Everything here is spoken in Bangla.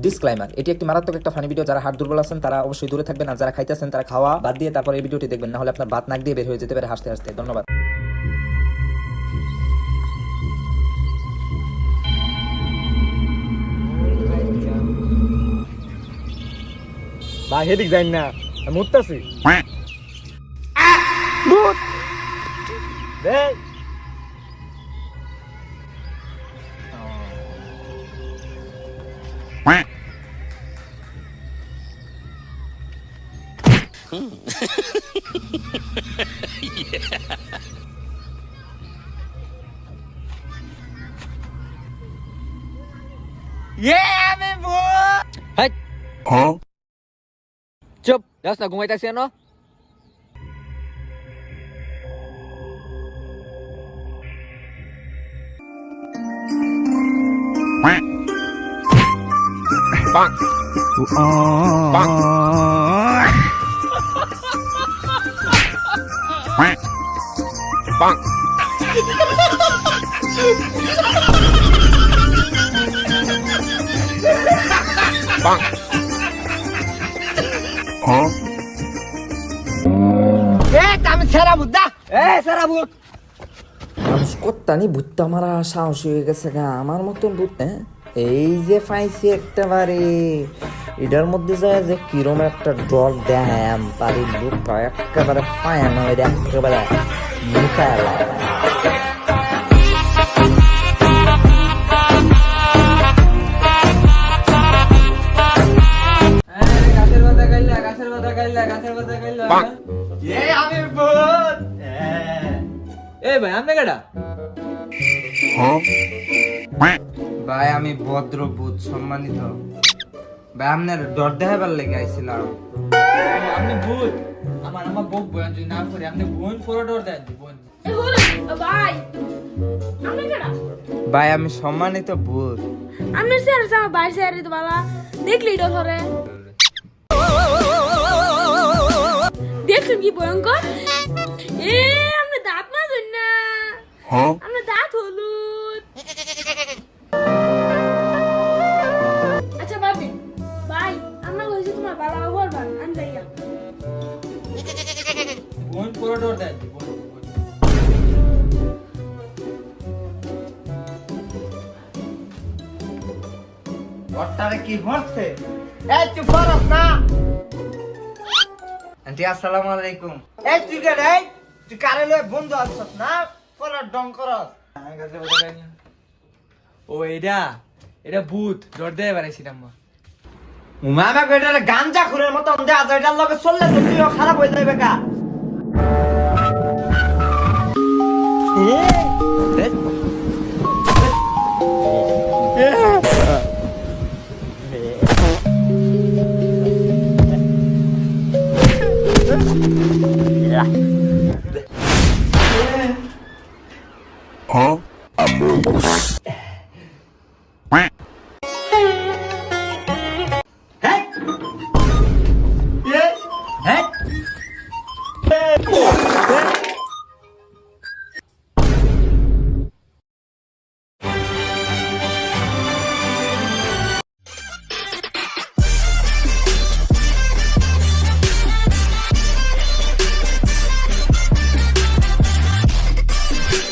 ডিসক্লাইমার, এটি একটি মারাত্মক একটা ফানি ভিডিও। যারা হাড় দুর্বল আছেন তারা অবশ্যই দূরে থাকবেন, আর যারা খাইতেছেন তারা খাওয়া বাদ দিয়ে তারপর এই ভিডিওটি দেখবেন, না হলে আপনার ভাত নাক দিয়ে বের হয়ে যেতে পারে হাসতে হাসতে। ধন্যবাদ। ভাই হেদিক যাই না, আমি উঠতেছি। চুপ, যাস না, ঘুমাইতেছি না। মানুষ কত্তানি ভূতটা মারা সাহস হয়ে গেছে গা, আমার মতন ভূত। হ্যাঁ, এই যে পাইছি একটা বাড়ি, এটার মধ্যে যায় যে কিরম একটা ডল দেয় বাড়ির লোকটা একেবারে ফায়ান হয়ে একেবারে মুখায় লাগে। ভাই আমি ভদ্র ভূত সম্মানিত ভাই, আপনার ডর দেখাবার লেগে আইছিলাম। আপনি ভূত, আমার বউ বয়ান যদি না করে আপনি বোন পুরো ডর দেন বোন। ভাই আমি সম্মানিত ভূত। আমি স্যার আমার বাইরে স্যার তো বালা দেখলি তো ধরে দেখছেন কি ভয়ঙ্কর। এ আমরা দাঁত মাজুন না, আমরা দাঁত হলুদ। আচ্ছা বাবি ভাই, আমরা কইছি তোমার বালা করবান আমি যাইয়া। বোন পুরো ডর দেন বোন। ওটারে কি হচ্ছে? এই চুপ করস না। আন্টি আসসালামু আলাইকুম। এই তুই কে রে? তুই কারে লয়ে বন্ধু আছস না? পলার ডং করস। ও এটা ভূত, ডর দেয় বাড়াইছিলাম। মামা কইটারে গাঞ্জা খুরের মত অন্ধে আজ এটার লগে চললে তো তুইও খারাপ হয়ে যাবে কা।